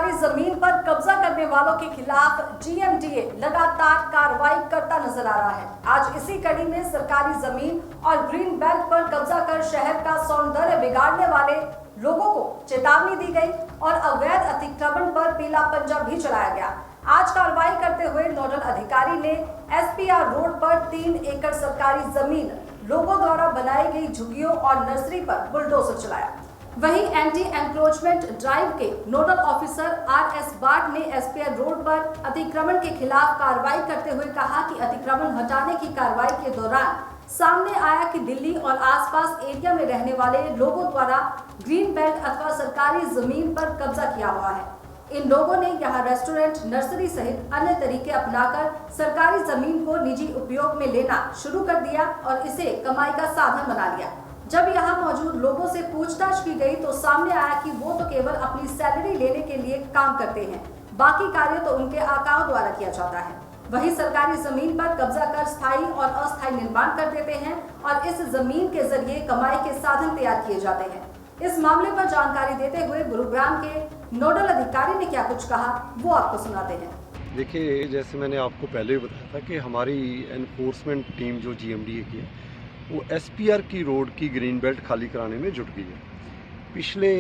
सरकारी जमीन पर कब्जा करने वालों के खिलाफ जीएमडीए लगातार कार्रवाई करता नजर आ रहा है। आज इसी कड़ी में सरकारी जमीन और ग्रीन बेल्ट पर कब्जा कर शहर का सौंदर्य बिगाड़ने वाले लोगों को चेतावनी दी गई और अवैध अतिक्रमण पर पीला पंजा भी चलाया गया। आज कार्रवाई करते हुए नोडल अधिकारी ने एसपीआर रोड पर 3 एकड़ सरकारी जमीन लोगों द्वारा बनाई गई झुग्गियों और नर्सरी पर बुलडोजर चलाया। वहीं एंटी एनक्रोचमेंट ड्राइव के नोडल ऑफिसर आरएस बाट ने एसपीआर रोड पर अतिक्रमण के खिलाफ कार्रवाई करते हुए कहा कि अतिक्रमण हटाने की कार्रवाई के दौरान सामने आया कि दिल्ली और आसपास एरिया में रहने वाले लोगों द्वारा ग्रीन बेल्ट अथवा सरकारी जमीन पर कब्जा किया हुआ है। इन लोगों ने यहां रेस्टोरेंट, नर्सरी सहित अन्य तरीके अपनाकर सरकारी जमीन को निजी उपयोग में लेना शुरू कर दिया और इसे कमाई का साधन बना लिया। जब यहां मौजूद लोगों से पूछताछ की गई तो सामने आया कि वो तो केवल अपनी सैलरी लेने के लिए काम करते हैं, बाकी कार्य तो उनके आकाओं द्वारा किया जाता है। वहीं सरकारी जमीन पर कब्जा कर स्थायी और अस्थायी निर्माण कर देते हैं और इस जमीन के जरिए कमाई के साधन तैयार किए जाते हैं। इस मामले पर जानकारी देते हुए गुरुग्राम के नोडल अधिकारी ने क्या कुछ कहा, वो आपको सुनाते हैं। देखिए, जैसे मैंने आपको पहले भी बताया था कि हमारी एनफोर्समेंट टीम जो जीएमडीए की है वो एसपीआर की रोड की ग्रीन बेल्ट खाली कराने में जुट गई है। पिछले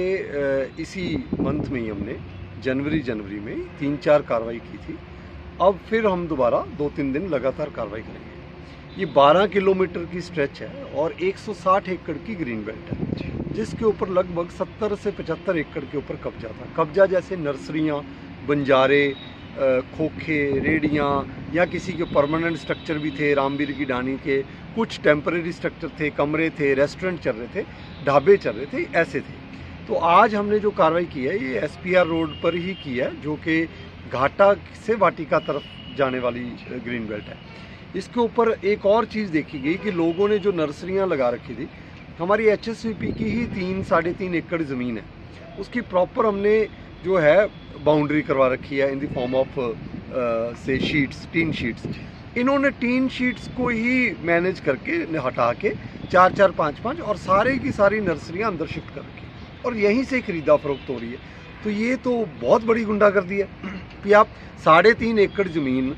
इसी मंथ में ही हमने जनवरी में 3-4 कार्रवाई की थी। अब फिर हम दोबारा 2-3 दिन लगातार कार्रवाई करेंगे। ये 12 किलोमीटर की स्ट्रेच है और 160 एकड़ की ग्रीन बेल्ट है, जिसके ऊपर लगभग 70 से 75 एकड़ के ऊपर कब्जा था। कब्जा जैसे नर्सरियाँ, बंजारे, खोखे, रेडियाँ या किसी के परमानेंट स्ट्रक्चर भी थे, रामबीर की ढाणी के कुछ टेम्परेरी स्ट्रक्चर थे, कमरे थे, रेस्टोरेंट चल रहे थे, ढाबे चल रहे थे, ऐसे थे। तो आज हमने जो कार्रवाई की है ये एसपीआर रोड पर ही की है, जो कि घाटा से वाटिका तरफ जाने वाली ग्रीन बेल्ट है। इसके ऊपर एक और चीज़ देखी गई कि लोगों ने जो नर्सरियाँ लगा रखी थी, हमारी एचएसवीपी की ही 3-3.5 एकड़ ज़मीन है, उसकी प्रॉपर हमने जो है बाउंड्री करवा रखी है इन द फॉर्म ऑफ से शीट्स, टीन शीट्स। इन्होंने टीन शीट्स को ही मैनेज करके हटा के 4-4, 5-5 और सारे की सारी नर्सरियाँ अंदर शिफ्ट कर रखी और यहीं से खरीदा फरोख्त हो रही है। तो ये तो बहुत बड़ी गुंडागर्दी है कि आप 3.5 एकड़ ज़मीन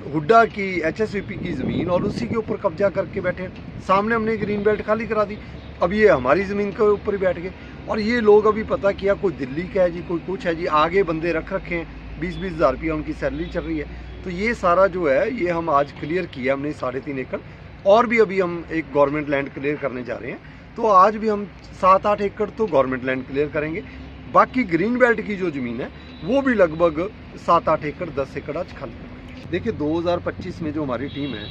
हुड्डा की एचएसवीपी की ज़मीन और उसी के ऊपर कब्जा करके बैठे। सामने हमने ग्रीन बेल्ट खाली करा दी, अब ये हमारी ज़मीन के ऊपर ही बैठ गए। और ये लोग अभी पता किया कोई दिल्ली का है जी, कोई कुछ है जी, आगे बंदे रख रखे हैं, 20-20 हज़ार रुपया उनकी सैलरी चल रही है। तो ये सारा जो है ये हम आज क्लियर किया हमने 3.5 एकड़, और भी अभी हम एक गवर्नमेंट लैंड क्लियर करने जा रहे हैं। तो आज भी हम 7-8 एकड़ तो गवर्नमेंट लैंड क्लियर करेंगे। बाकी ग्रीन बेल्ट की जो ज़मीन है वो भी लगभग 7-8 एकड़, 10 एकड़ आज खाली करेंगे। देखिए, 2025 में जो हमारी टीम है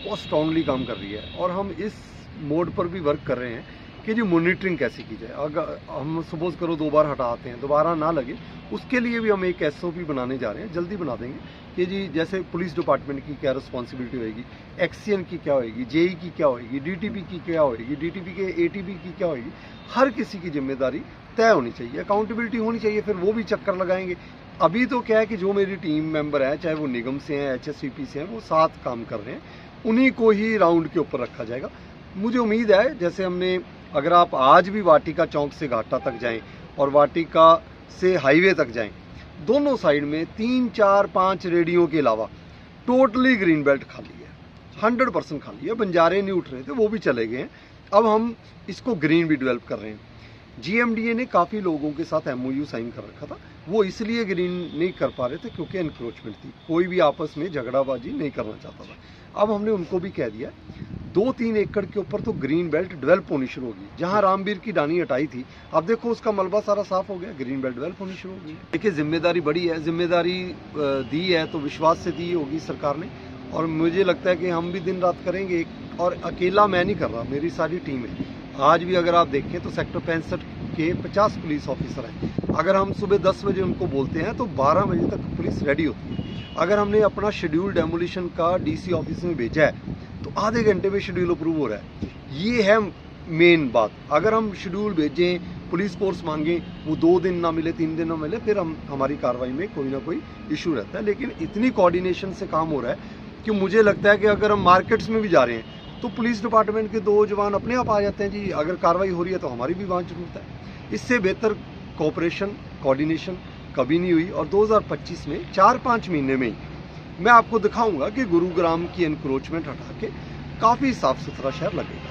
वो स्ट्रांगली काम कर रही है और हम इस मोड पर भी वर्क कर रहे हैं कि जी मॉनिटरिंग कैसे की जाए। अगर हम सपोज करो 2 बार हटाते हैं, दोबारा ना लगे, उसके लिए भी हम एक एसओपी बनाने जा रहे हैं, जल्दी बना देंगे कि जी जैसे पुलिस डिपार्टमेंट की क्या रिस्पॉन्सिबिलिटी होगी, एक्सीएन की क्या होगी, जेई की क्या होगी, डीटीपी की क्या होगी, डीटीपी के एटीपी की क्या होगी, हर किसी की जिम्मेदारी तय होनी चाहिए, अकाउंटेबिलिटी होनी चाहिए। फिर वो भी चक्कर लगाएंगे। अभी तो क्या है कि जो मेरी टीम मेंबर है, चाहे वो निगम से हैं, एचएसवीपी से हैं, वो साथ काम कर रहे हैं, उन्हीं को ही राउंड के ऊपर रखा जाएगा। मुझे उम्मीद है जैसे हमने, अगर आप आज भी वाटिका चौक से घाटा तक जाएं और वाटिका से हाईवे तक जाएं, दोनों साइड में 3-4-5 रेडियो के अलावा टोटली ग्रीन बेल्ट खाली है, 100% खाली है। बंजारे नहीं उठ रहे थे, वो भी चले गए हैं। अब हम इसको ग्रीन भी डेवलप कर रहे हैं। जीएमडीए ने काफ़ी लोगों के साथ एमओयू साइन कर रखा था, वो इसलिए ग्रीन नहीं कर पा रहे थे क्योंकि एनक्रोचमेंट थी, कोई भी आपस में झगड़ाबाजी नहीं करना चाहता था। अब हमने उनको भी कह दिया 2-3 एकड़ के ऊपर तो ग्रीन बेल्ट डेवलप होनी शुरू होगी। जहां रामबीर की ढाणी हटाई थी, अब देखो उसका मलबा सारा साफ हो गया, ग्रीन बेल्ट डेवलप होनी शुरू होगी। देखिए, जिम्मेदारी बड़ी है, जिम्मेदारी दी है तो विश्वास से दी होगी सरकार ने, और मुझे लगता है कि हम भी दिन रात करेंगे। और अकेला मैं नहीं कर रहा, मेरी सारी टीम है। आज भी अगर आप देखें तो सेक्टर 65 के 50 पुलिस ऑफिसर हैं। अगर हम सुबह 10 बजे उनको बोलते हैं तो 12 बजे तक पुलिस रेडी होती है। अगर हमने अपना शेड्यूल डेमोलिशन का डीसी ऑफिस में भेजा है तो आधे घंटे में शेड्यूल अप्रूव हो रहा है। ये है मेन बात। अगर हम शेड्यूल भेजें, पुलिस फोर्स मांगे, वो 2 दिन ना मिले, 3 दिन ना मिले, फिर हमारी कार्रवाई में कोई ना कोई इशू रहता है। लेकिन इतनी कोऑर्डिनेशन से काम हो रहा है कि मुझे लगता है कि अगर हम मार्केट्स में भी जा रहे हैं तो पुलिस डिपार्टमेंट के 2 जवान अपने आप आ जाते हैं जी। अगर कार्रवाई हो रही है तो हमारी भी वहाँ जरूरत है। इससे बेहतर कोऑपरेशन, कोऑर्डिनेशन कभी नहीं हुई, और 2025 में 4-5 महीने में ही मैं आपको दिखाऊंगा कि गुरुग्राम की एनक्रोचमेंट हटा के काफ़ी साफ सुथरा शहर लगेगा।